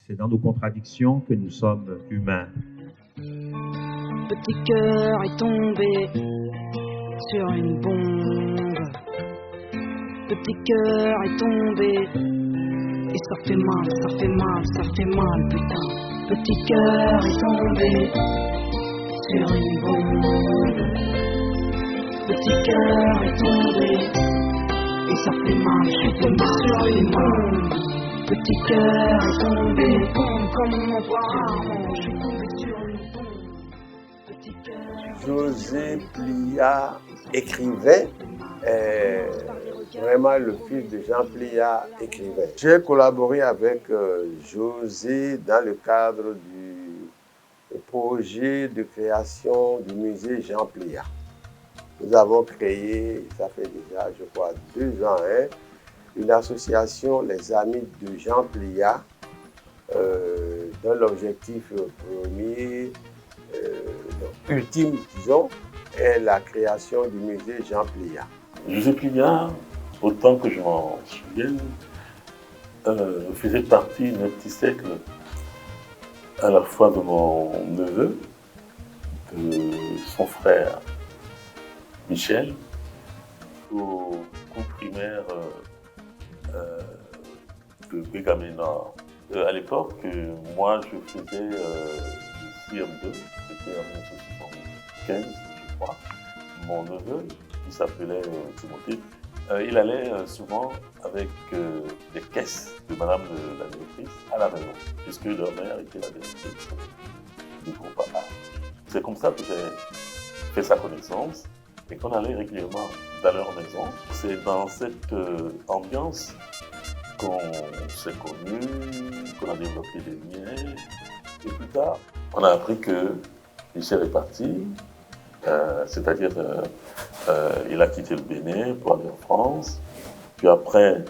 C'est dans nos contradictions que nous sommes humains. Petit cœur est tombé sur une bombe. Petit cœur est tombé et ça fait mal, putain. Petit cœur est tombé sur une bombe. Petit cœur est tombé et ça fait mal sur une bombe. Petit cœur est tombé comme mon bras. Je suis tombé sur une bombe. Petit cœur. José Pliat écrivait, vraiment le fils de Jean Pliat écrivait. J'ai collaboré avec José dans le cadre du projet de création du musée Jean Pliat. Nous avons créé, ça fait déjà, je crois, 2 ans, une association, les Amis de Jean Pliat, dont l'objectif premier, ultime, disons, est la création du musée Jean Pliat. José Pliat, autant que je m'en souvienne, faisait partie d'un petit cercle à la fois de mon neveu, de son frère Michel, au cours primaire de Bégamé Nord. À l'époque, moi je faisais le CM2, c'était en 1975, je crois. Mon neveu, qui s'appelait Timothée, il allait souvent avec des caisses de madame la directrice à la maison, puisque leur mère était la directrice du groupe AA. C'est comme ça que j'ai fait sa connaissance et qu'on allait régulièrement dans leur maison. C'est dans cette ambiance qu'on s'est connus, qu'on a développé des liens. Et plus tard, on a appris que Michel est parti, c'est-à-dire il a quitté le Bénin pour aller en France. Puis après,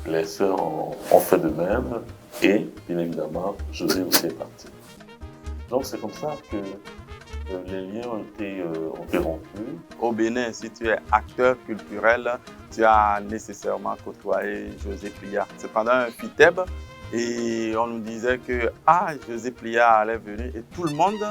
les sœurs ont fait de même et, bien évidemment, José aussi est parti. Donc c'est comme ça que les liens ont été rompus. Au Bénin, si tu es acteur culturel, tu as nécessairement côtoyé José Pliat. C'est pendant un FITEB et on nous disait que José Pliat allait venir et tout le monde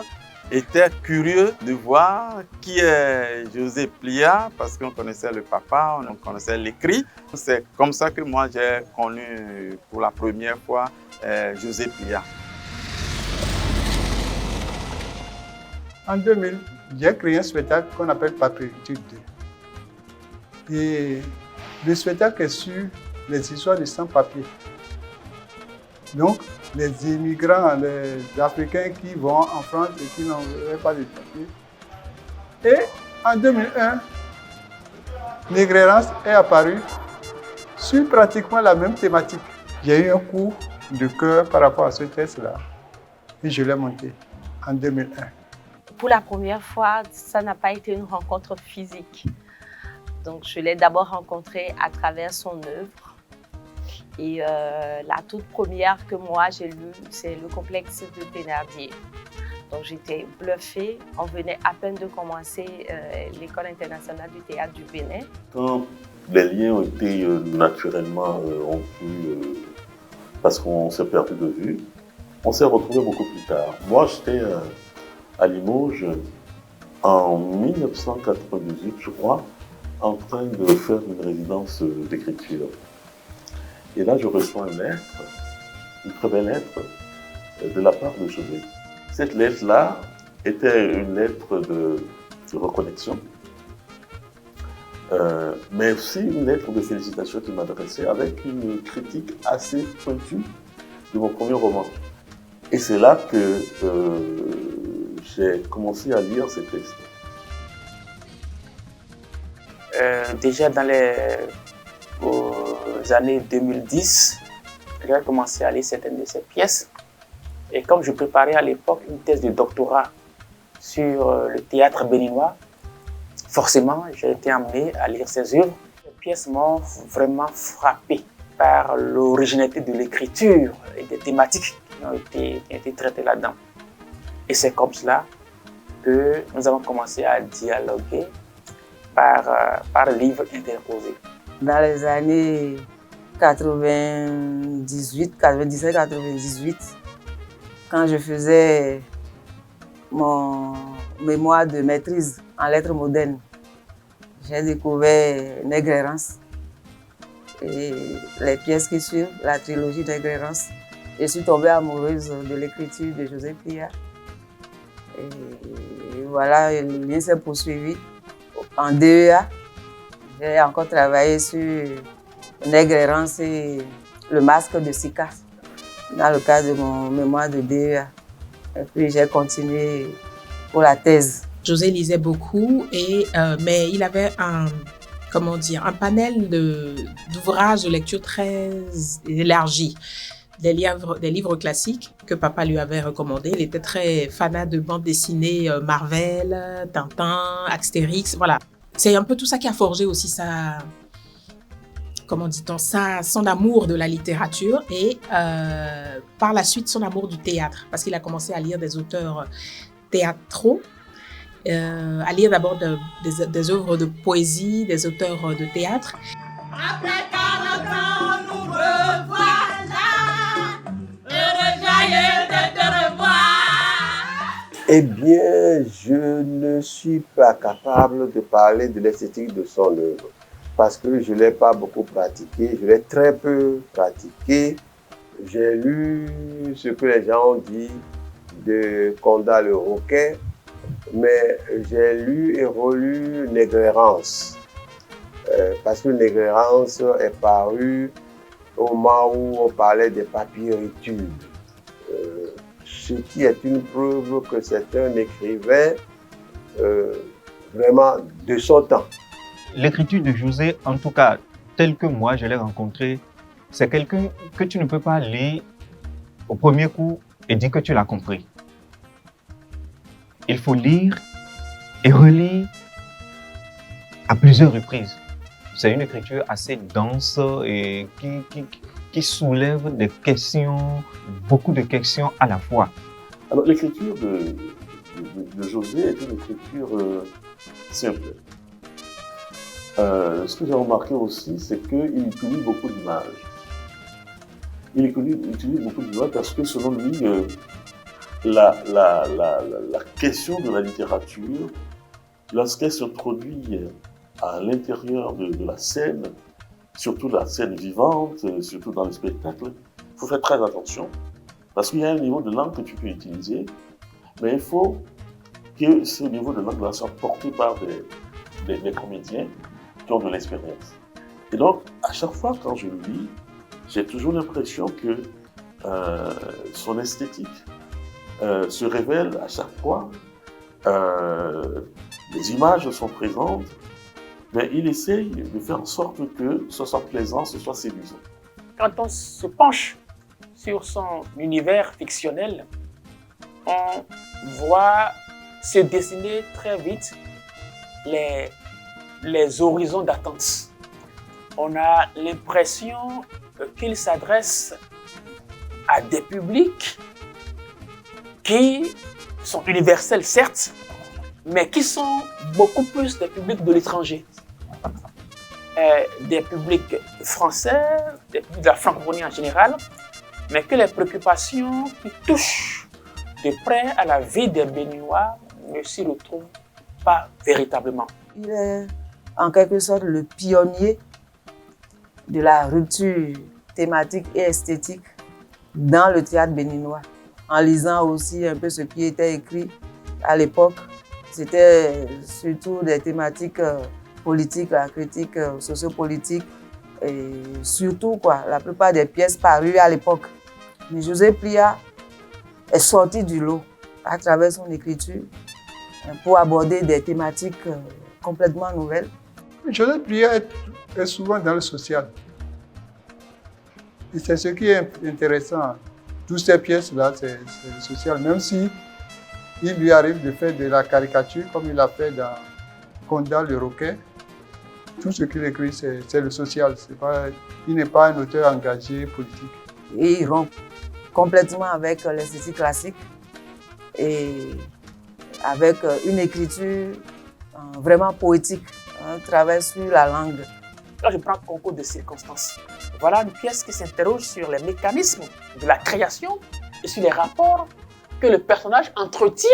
était curieux de voir qui est José Pliat parce qu'on connaissait le papa, on connaissait l'écrit. C'est comme ça que moi j'ai connu pour la première fois José Pliat. En 2000, j'ai créé un spectacle qu'on appelle Patriotique 2. Et le spectacle est sur les histoires des sans-papiers. Donc, les immigrants, les Africains qui vont en France et qui n'ont pas de papiers. Et en 2001, Négrérance est apparu sur pratiquement la même thématique. J'ai eu un cours de cœur par rapport à ce texte-là. Et je l'ai monté en 2001. Pour la première fois, ça n'a pas été une rencontre physique. Donc, je l'ai d'abord rencontré à travers son œuvre. Et la toute première que moi j'ai lue, c'est Le complexe de Thénardier. Donc, j'étais bluffée. On venait à peine de commencer l'école internationale du théâtre du Bénin. Quand les liens ont été naturellement rompus parce qu'on s'est perdu de vue, on s'est retrouvés beaucoup plus tard. Moi, j'étais à Limoges en 1998, je crois, en train de faire une résidence d'écriture. Et là, je reçois une lettre, une très belle lettre, de la part de José. Cette lettre-là était une lettre de reconnexion, mais aussi une lettre de félicitations qu'il m'adressait avec une critique assez pointue de mon premier roman. Et c'est là que j'ai commencé à lire ces textes. Déjà dans aux années 2010, j'ai commencé à lire certaines de ses pièces. Et comme je préparais à l'époque une thèse de doctorat sur le théâtre béninois, forcément, j'ai été amené à lire ses œuvres. Les pièces m'ont vraiment frappé par l'originalité de l'écriture et des thématiques qui ont été traitées là-dedans. Et c'est comme cela que nous avons commencé à dialoguer par livres interposés. Dans les années 97, 98, quand je faisais mon mémoire de maîtrise en lettres modernes. J'ai découvert Négrérance et les pièces qui suivent, la trilogie Négrérance. Je suis tombée amoureuse de l'écriture de José Plia. Et voilà, le lien s'est poursuivi en DEA. J'ai encore travaillé sur Négrérance et le masque de Sika dans le cadre de mon mémoire de DEA. Et puis j'ai continué pour la thèse. José lisait beaucoup, mais il avait un panel d'ouvrages de lecture très élargi. Des livres classiques que papa lui avait recommandés. Il était très fanat de bandes dessinées Marvel, Tintin, Astérix, voilà. C'est un peu tout ça qui a forgé aussi son amour de la littérature et par la suite son amour du théâtre, parce qu'il a commencé à lire des auteurs théâtraux, à lire d'abord des œuvres de poésie, des auteurs de théâtre. Après 40 ans, nous revoilà, heureux joyeux de te revoir. Eh bien, je ne suis pas capable de parler de l'esthétique de son œuvre parce que je ne l'ai pas beaucoup pratiqué, je l'ai très peu pratiqué. J'ai lu ce que les gens ont dit de Condat le Roquet, mais j'ai lu et relu Négrérance. Parce que Négrérance est paru au moment où on parlait des papyritudes. Ce qui est une preuve que c'est un écrivain vraiment de son temps. L'écriture de José, en tout cas, telle que moi je l'ai rencontré, c'est quelqu'un que tu ne peux pas lire au premier coup et dire que tu l'as compris. Il faut lire et relire à plusieurs reprises. C'est une écriture assez dense et qui soulève des questions, beaucoup de questions à la fois. Alors l'écriture de José est une écriture simple. Ce que j'ai remarqué aussi, c'est qu'il utilise beaucoup d'images. Il utilise beaucoup d'images parce que selon lui, la question de la littérature, lorsqu'elle s'introduit à l'intérieur de la scène, surtout la scène vivante, surtout dans le spectacle, il faut faire très attention. Parce qu'il y a un niveau de langue que tu peux utiliser, mais il faut que ce niveau de langue soit porté par des comédiens qui ont de l'expérience. Et donc, à chaque fois quand je le lis, j'ai toujours l'impression que son esthétique se révèle à chaque fois. Les images sont présentes, mais il essaye de faire en sorte que ce soit plaisant, ce soit séduisant. Quand on se penche sur son univers fictionnel, on voit se dessiner très vite les horizons d'attente. On a l'impression qu'il s'adresse à des publics qui sont universels, certes, mais qui sont beaucoup plus des publics de l'étranger. Des publics français, des publics de la francophonie en général, mais que les préoccupations qui touchent de près à la vie des Béninois ne s'y retrouvent pas véritablement. Il est en quelque sorte le pionnier de la rupture thématique et esthétique dans le théâtre béninois. En lisant aussi un peu ce qui était écrit à l'époque, c'était surtout des thématiques politiques, la critique sociopolitique et surtout la plupart des pièces parues à l'époque. Mais José Plia est sorti du lot à travers son écriture pour aborder des thématiques complètement nouvelles. José Plia est souvent dans le social. Et c'est ce qui est intéressant. Toutes ces pièces-là, c'est le social. Même si il lui arrive de faire de la caricature, comme il a fait dans Condat le Roquet, tout ce qu'il écrit, c'est le social. Il n'est pas un auteur engagé politique. Et il rompt complètement avec l'esthétique classique et avec une écriture vraiment poétique, un travail sur la langue. Quand je prends concours de circonstances, Voilà une pièce qui s'interroge sur les mécanismes de la création et sur les rapports que le personnage entretient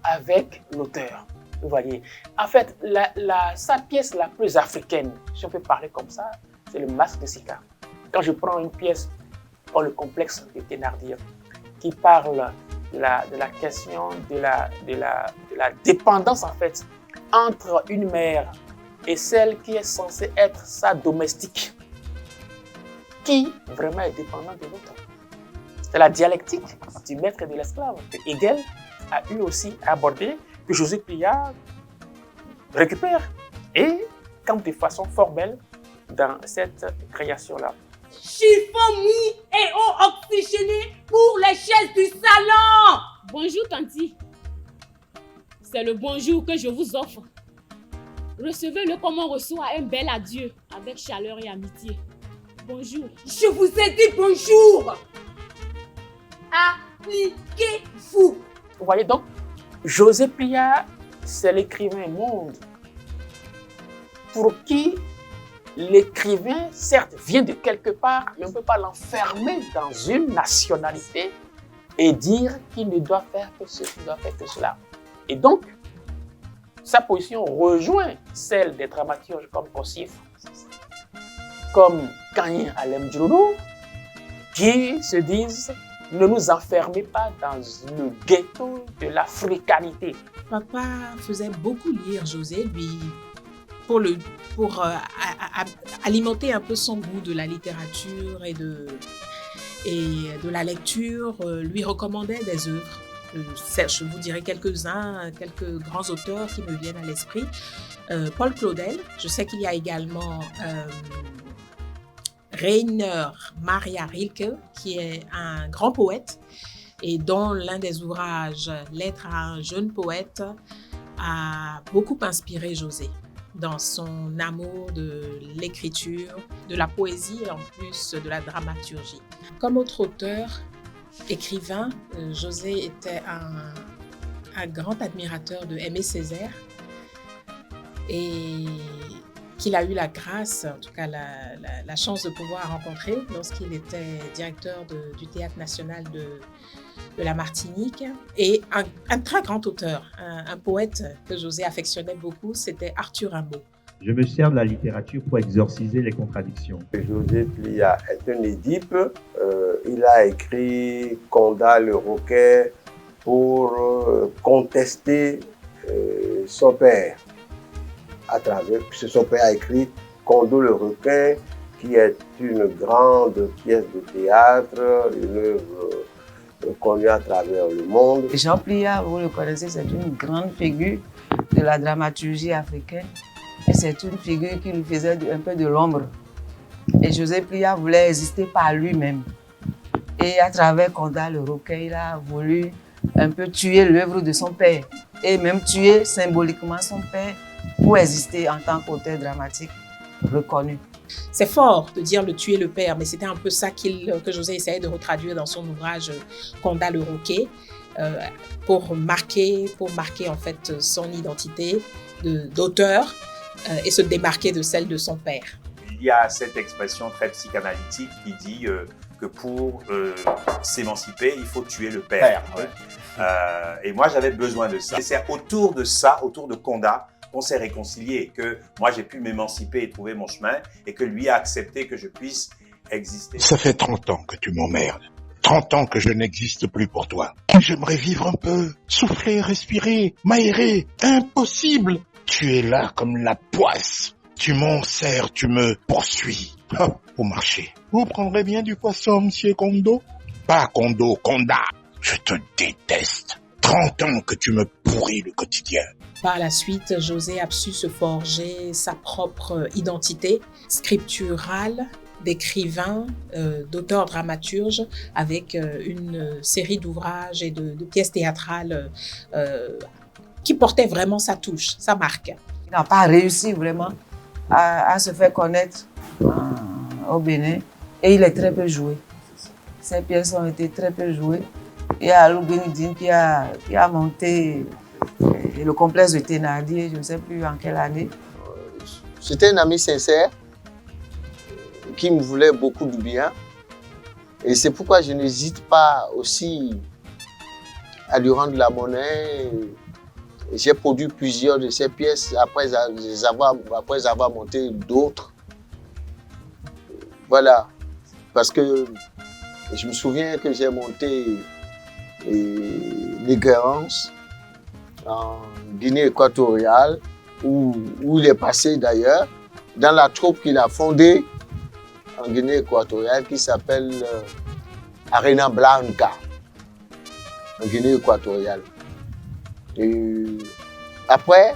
avec l'auteur. Vous voyez, en fait, sa pièce la plus africaine, si on peut parler comme ça, c'est le Masque de Sika. Quand je prends une pièce pour le complexe de Thénardier, qui parle de la question de la dépendance, en fait, entre une mère et celle qui est censée être sa domestique, qui vraiment est dépendante de l'autre. C'est la dialectique du maître et de l'esclave que Hegel a eu aussi à aborder, que José Plia récupère et comme de façon fort belle dans cette création-là. Chiffon mou et eau oxygénée pour les chaises du salon. Bonjour, Tanti. C'est le bonjour que je vous offre. Recevez-le comme on reçoit un bel adieu, avec chaleur et amitié. Bonjour. Je vous ai dit bonjour. Appliquez-vous. Vous voyez donc, José Plia, c'est l'écrivain monde pour qui l'écrivain, certes, vient de quelque part, mais on ne peut pas l'enfermer dans une nationalité et dire qu'il ne doit faire que ceci, qu'il doit faire que cela. Et donc, sa position rejoint celle des dramaturges comme Kossif, comme Kagnin Alem Djoulou, qui se disent « Ne nous enfermez pas dans le ghetto de l'africanité ». Papa faisait beaucoup lire José, lui, pour alimenter un peu son goût de la littérature et de la lecture, lui recommandait des œuvres. Je vous dirai quelques-uns, quelques grands auteurs qui me viennent à l'esprit. Paul Claudel, je sais qu'il y a également Rainer Maria Rilke, qui est un grand poète et dont l'un des ouvrages, Lettre à un jeune poète, a beaucoup inspiré José dans son amour de l'écriture, de la poésie et en plus de la dramaturgie. Comme autre auteur, écrivain, José était un grand admirateur de Aimé Césaire et qu'il a eu la grâce, en tout cas la chance de pouvoir rencontrer lorsqu'il était directeur du Théâtre national de la Martinique. Et un très grand auteur, un poète que José affectionnait beaucoup, c'était Arthur Rimbaud. Je me sers de la littérature pour exorciser les contradictions. José Plia est un Édipe. Il a écrit Condat le Roquet pour contester son père. Puisque son père a écrit Condot le Requin, qui est une grande pièce de théâtre, une œuvre connue à travers le monde. Jean Plia, vous le connaissez, c'est une grande figure de la dramaturgie africaine. Et c'est une figure qui lui faisait un peu de l'ombre. Et José Plia voulait exister par lui-même. Et à travers Condat le Roquet, il a voulu un peu tuer l'œuvre de son père. Et même tuer symboliquement son père pour exister en tant qu'auteur dramatique reconnu. C'est fort de dire le tuer le père, mais c'était un peu ça que José essayait de retraduire dans son ouvrage Condat le Roquet, pour marquer en fait son identité d'auteur et se démarquer de celle de son père. Il y a cette expression très psychanalytique qui dit que pour s'émanciper, il faut tuer le père. Ouais. Et moi, j'avais besoin de ça. Et c'est autour de ça, autour de Condat, qu'on s'est réconcilié, que moi j'ai pu m'émanciper et trouver mon chemin, et que lui a accepté que je puisse exister. Ça fait 30 ans que tu m'emmerdes. 30 ans que je n'existe plus pour toi. J'aimerais vivre un peu, souffler, respirer, m'aérer. Impossible. Tu es là comme la poisse. Tu m'enserres, tu me poursuis. Au marché. Vous prendrez bien du poisson, monsieur Kondo? Pas Kondo, Condat. Je te déteste. 30 ans que tu me pourris le quotidien. Par la suite, José a su se forger sa propre identité scripturale d'écrivain, d'auteur dramaturge, avec une série d'ouvrages et de pièces théâtrales qui portaient vraiment sa touche, sa marque. Il n'a pas réussi vraiment à se faire connaître au Bénin et il est très peu joué. Ses pièces ont été très peu jouées. Il y a Alou Benidine qui a monté le complexe de Thénardier, je ne sais plus en quelle année. C'était un ami sincère qui me voulait beaucoup du bien. Et c'est pourquoi je n'hésite pas aussi à lui rendre la monnaie. J'ai produit plusieurs de ces pièces après avoir monté d'autres. Voilà, parce que je me souviens que j'ai monté l'Iguérance en Guinée équatoriale, où il est passé d'ailleurs, dans la troupe qu'il a fondée en Guinée équatoriale qui s'appelle Arena Blanca, en Guinée équatoriale. Et après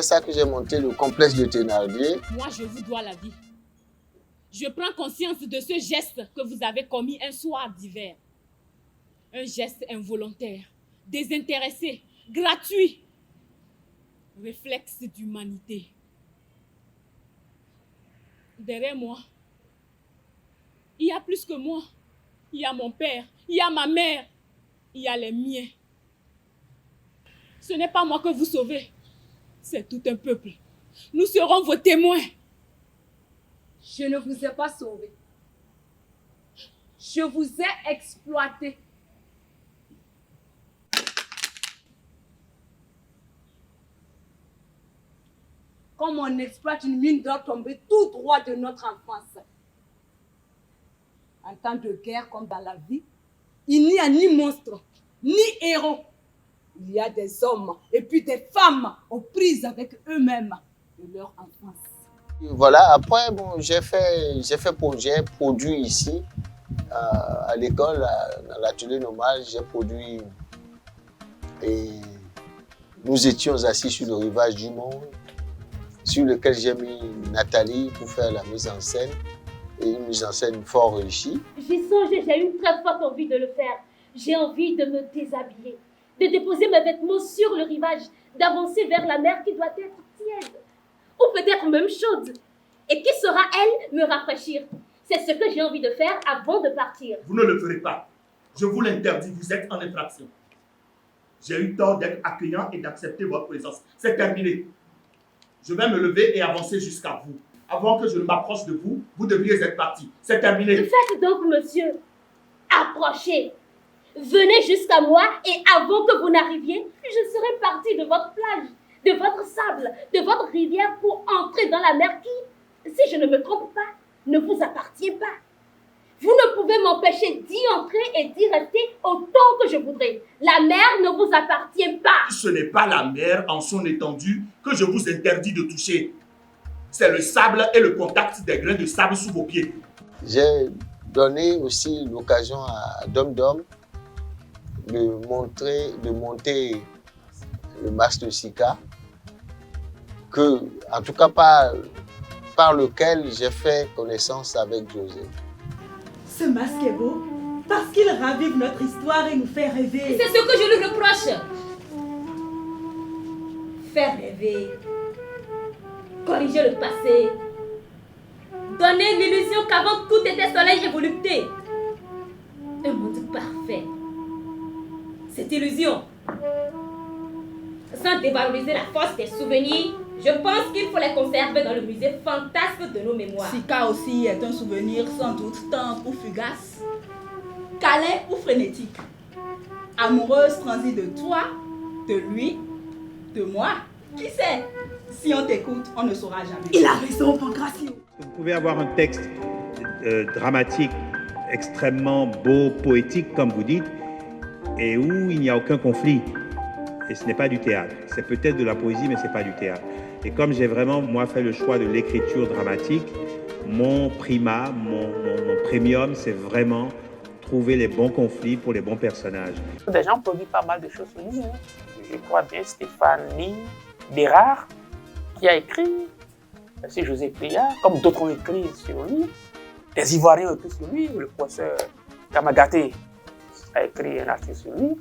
ça que j'ai monté le complexe de Thénardier. Moi, je vous dois la vie. Je prends conscience de ce geste que vous avez commis un soir d'hiver. Un geste involontaire, désintéressé, gratuit. Réflexe d'humanité. Derrière moi, il y a plus que moi. Il y a mon père, il y a ma mère, il y a les miens. Ce n'est pas moi que vous sauvez, c'est tout un peuple. Nous serons vos témoins. Je ne vous ai pas sauvé. Je vous ai exploité. Comme on exploite une mine d'or tombée tout droit de notre enfance. En temps de guerre comme dans la vie, il n'y a ni monstre, ni héros. Il y a des hommes et puis des femmes aux prises avec eux-mêmes de leur enfance. Voilà, après, bon, j'ai produit ici, à l'école, à l'atelier normal, j'ai produit, et nous étions assis sur le rivage du monde, sur lequel j'ai mis Nathalie pour faire la mise en scène, et une mise en scène fort réussie. J'y songe et j'ai une très forte envie de le faire. J'ai envie de me déshabiller, de déposer mes vêtements sur le rivage, d'avancer vers la mer qui doit être tiède, ou peut-être même chaude, et qui saura, elle, me rafraîchir. C'est ce que j'ai envie de faire avant de partir. Vous ne le ferez pas. Je vous l'interdis, vous êtes en infraction. J'ai eu tort d'être accueillant et d'accepter votre présence. C'est terminé. Je vais me lever et avancer jusqu'à vous. Avant que je ne m'approche de vous, vous devriez être parti. C'est terminé. Faites donc, monsieur. Approchez. Venez jusqu'à moi et avant que vous n'arriviez, je serai partie de votre plage, de votre sable, de votre rivière pour entrer dans la mer qui, si je ne me trompe pas, ne vous appartient pas. Vous ne pouvez m'empêcher d'y entrer et d'y rester autant que je voudrais. La mer ne vous appartient pas. Ce n'est pas la mer en son étendue que je vous interdis de toucher. C'est le sable et le contact des grains de sable sous vos pieds. J'ai donné aussi l'occasion à Dom Dom de monter le masque de Sika, en tout cas par lequel j'ai fait connaissance avec José. Ce masque est beau parce qu'il ravive notre histoire et nous fait rêver. C'est ce que je lui reproche. Faire rêver, corriger le passé, donner l'illusion qu'avant tout était soleil et volupté. Un monde parfait. Cette illusion, sans dévaloriser la force des souvenirs, je pense qu'il faut les conserver dans le musée fantasme de nos mémoires. Sika aussi est un souvenir sans doute tendre ou fugace, câlin ou frénétique, amoureuse transie de toi, de lui, de moi. Qui sait? Si on t'écoute, on ne saura jamais. Il a raison, Pancratio. Vous pouvez avoir un texte dramatique, extrêmement beau, poétique, comme vous dites, et où il n'y a aucun conflit. Et ce n'est pas du théâtre. C'est peut-être de la poésie, mais ce n'est pas du théâtre. Et comme j'ai vraiment, moi, fait le choix de l'écriture dramatique, mon primat, mon premium, c'est vraiment trouver les bons conflits pour les bons personnages. Des gens produisent pas mal de choses sur lui. Hein. Je crois bien Stéphanie Bérard, qui a écrit sur José Plia, comme d'autres ont écrit sur lui. Des Ivoiriens ont écrit sur lui. Le professeur Kamagaté a écrit un article sur lui.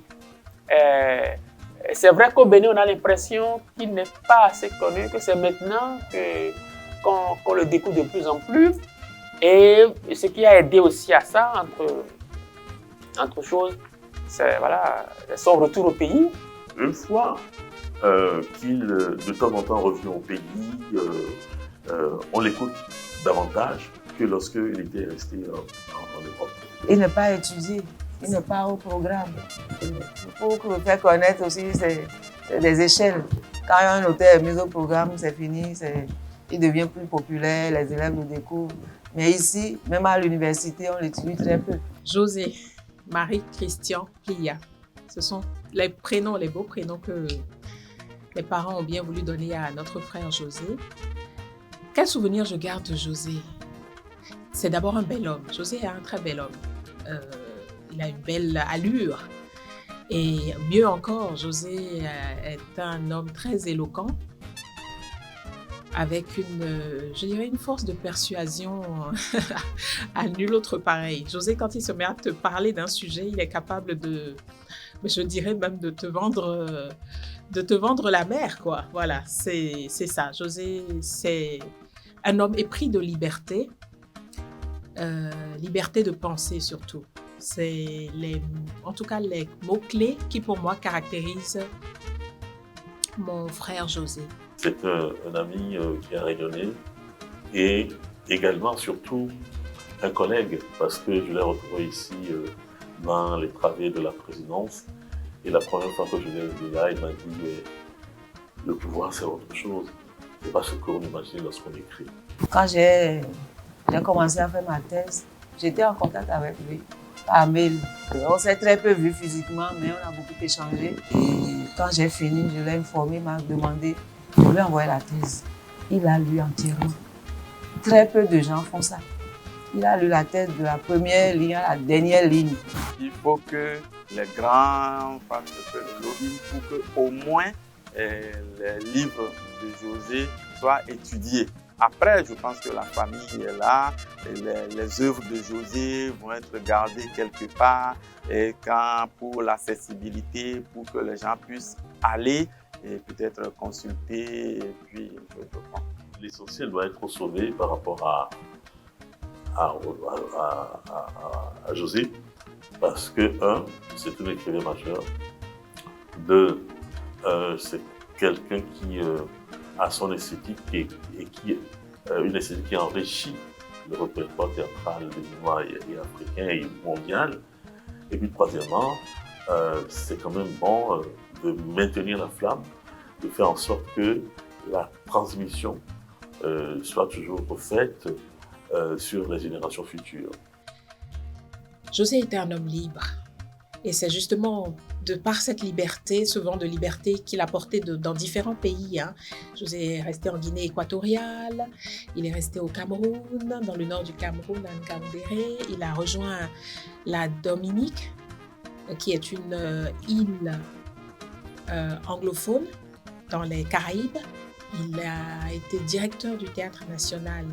C'est vrai qu'au Bénin, on a l'impression qu'il n'est pas assez connu, que c'est maintenant qu'on le découvre de plus en plus. Et ce qui a aidé aussi à ça, entre choses, c'est voilà, son retour au pays. Une fois qu'il, de temps en temps, revient au pays, on l'écoute davantage que lorsqu'il était resté en Europe. Et ne pas étudier, et ne pas au programme. Pour le faire connaître aussi, c'est des échelles. Quand un auteur est mis au programme, c'est fini, il devient plus populaire, les élèves le découvrent. Mais ici, même à l'université, on l'étudie très peu. José, Marie-Christian, Plia. Ce sont les prénoms, les beaux prénoms que les parents ont bien voulu donner à notre frère José. Quel souvenir je garde de José? C'est d'abord un bel homme. José est un très bel homme. Il a une belle allure. Et mieux encore, José est un homme très éloquent, avec je dirais une force de persuasion à nul autre pareil. José, quand il se met à te parler d'un sujet, il est capable je dirais même de te vendre la mer, quoi. Voilà, c'est ça. José, c'est un homme épris de liberté, liberté de penser surtout. C'est en tout cas les mots-clés qui pour moi caractérisent mon frère José. C'est un ami qui a rayonné et également surtout un collègue parce que je l'ai retrouvé ici dans les travées de la présidence et la première fois que je l'ai vu là, il m'a dit le pouvoir c'est autre chose, c'est pas ce qu'on imagine lorsqu'on écrit. Quand j'ai commencé à faire ma thèse, j'étais en contact avec lui par mail. On s'est très peu vu physiquement, mais on a beaucoup échangé. Et quand j'ai fini, je l'ai informé, il m'a demandé de lui envoyer la thèse. Il a lu entièrement. Très peu de gens font ça. Il a lu la thèse de la première ligne à la dernière ligne. Il faut que les grands fassent le lobbying pour que au moins les livres de José soient étudiés. Après, je pense que la famille est là, et les œuvres de José vont être gardées quelque part et pour l'accessibilité, pour que les gens puissent aller et peut-être consulter et puis je pense. L'essentiel doit être sauvé par rapport à José parce que, un, c'est un écrivain majeur, deux, c'est quelqu'un qui a son esthétique et qui une esthétique qui enrichit le répertoire théâtral béninois et africain et mondial. Et puis troisièmement, c'est quand même bon de maintenir la flamme, de faire en sorte que la transmission soit toujours faite sur les générations futures. José était un homme libre. Et c'est justement de par cette liberté, ce vent de liberté qu'il a porté dans différents pays. José est resté en Guinée équatoriale, il est resté au Cameroun, dans le nord du Cameroun, à Ngandéré. Il a rejoint la Dominique, qui est une île anglophone dans les Caraïbes. Il a été directeur du Théâtre national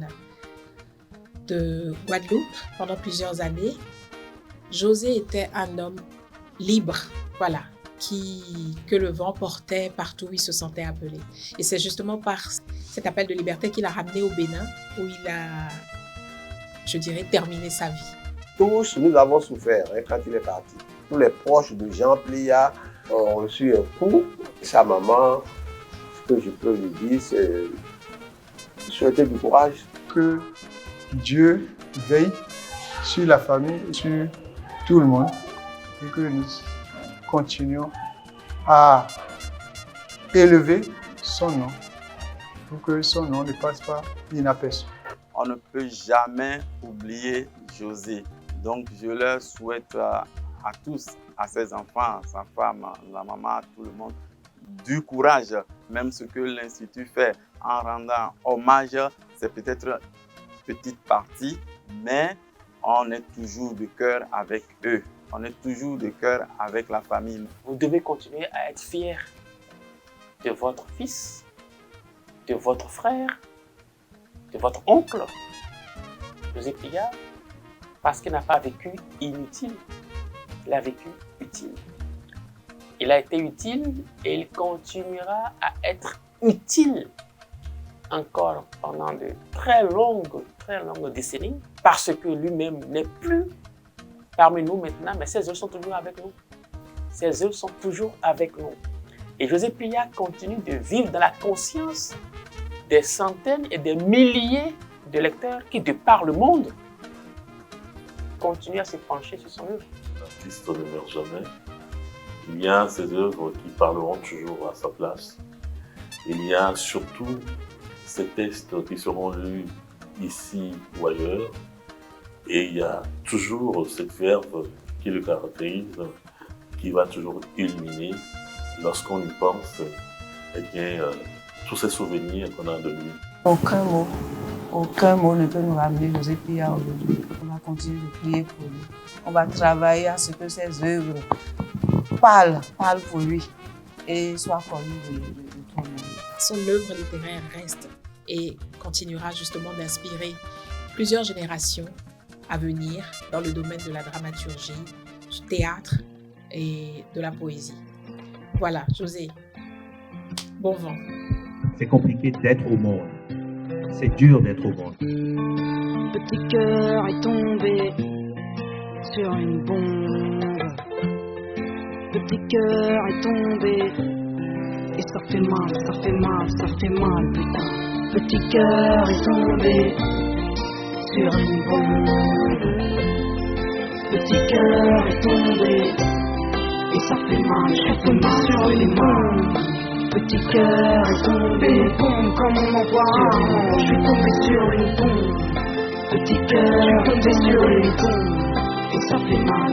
de Guadeloupe pendant plusieurs années. José était un homme libre, voilà, que le vent portait partout où il se sentait appelé. Et c'est justement par cet appel de liberté qu'il a ramené au Bénin, où il a, je dirais, terminé sa vie. Tous, nous avons souffert quand il est parti. Tous les proches de Jean Plia ont reçu un coup. Sa maman, ce que je peux lui dire, c'est de souhaiter du courage. Que Dieu veille sur la famille, sur tout le monde, et que nous continuons à élever son nom pour que son nom ne passe pas inaperçu. On ne peut jamais oublier José. Donc je leur souhaite à tous, à ses enfants, à sa femme, à la maman, à tout le monde, du courage. Même ce que l'Institut fait en rendant hommage, c'est peut-être une petite partie, mais on est toujours de cœur avec eux. On est toujours de cœur avec la famille. Vous devez continuer à être fiers de votre fils, de votre frère, de votre oncle, José Plia, parce qu'il n'a pas vécu inutile, il a vécu utile. Il a été utile et il continuera à être utile encore pendant de très longues décennies, parce que lui-même n'est plus parmi nous maintenant, mais ses œuvres sont toujours avec nous. Ses œuvres sont toujours avec nous. Et José Plia continue de vivre dans la conscience des centaines et des milliers de lecteurs qui, de par le monde, continuent à se pencher sur son œuvre. L'artiste ne meurt jamais. Il y a ces œuvres qui parleront toujours à sa place. Il y a surtout ces textes qui seront lus ici ou ailleurs. Et il y a toujours cette verve qui le caractérise, qui va toujours illuminer lorsqu'on y pense, eh bien, tous ces souvenirs qu'on a de lui. Aucun mot ne peut nous ramener José Plia aujourd'hui. On va continuer de prier pour lui. On va travailler à ce que ses œuvres parlent pour lui et soient connues de tout le monde. Son œuvre littéraire reste et continuera justement d'inspirer plusieurs générations à venir dans le domaine de la dramaturgie, du théâtre et de la poésie. Voilà, José, bon vent. C'est compliqué d'être au monde. C'est dur d'être au monde. Petit cœur est tombé sur une bombe. Petit cœur est tombé et ça fait mal, putain. Petit cœur est tombé sur une bombe. Petit cœur est tombé et ça fait mal sur une bombe. Petit cœur est tombé, bombe comme on m'envoie. Je suis tombé sur une bombe. Petit cœur est tombé sur une bombe et ça fait mal.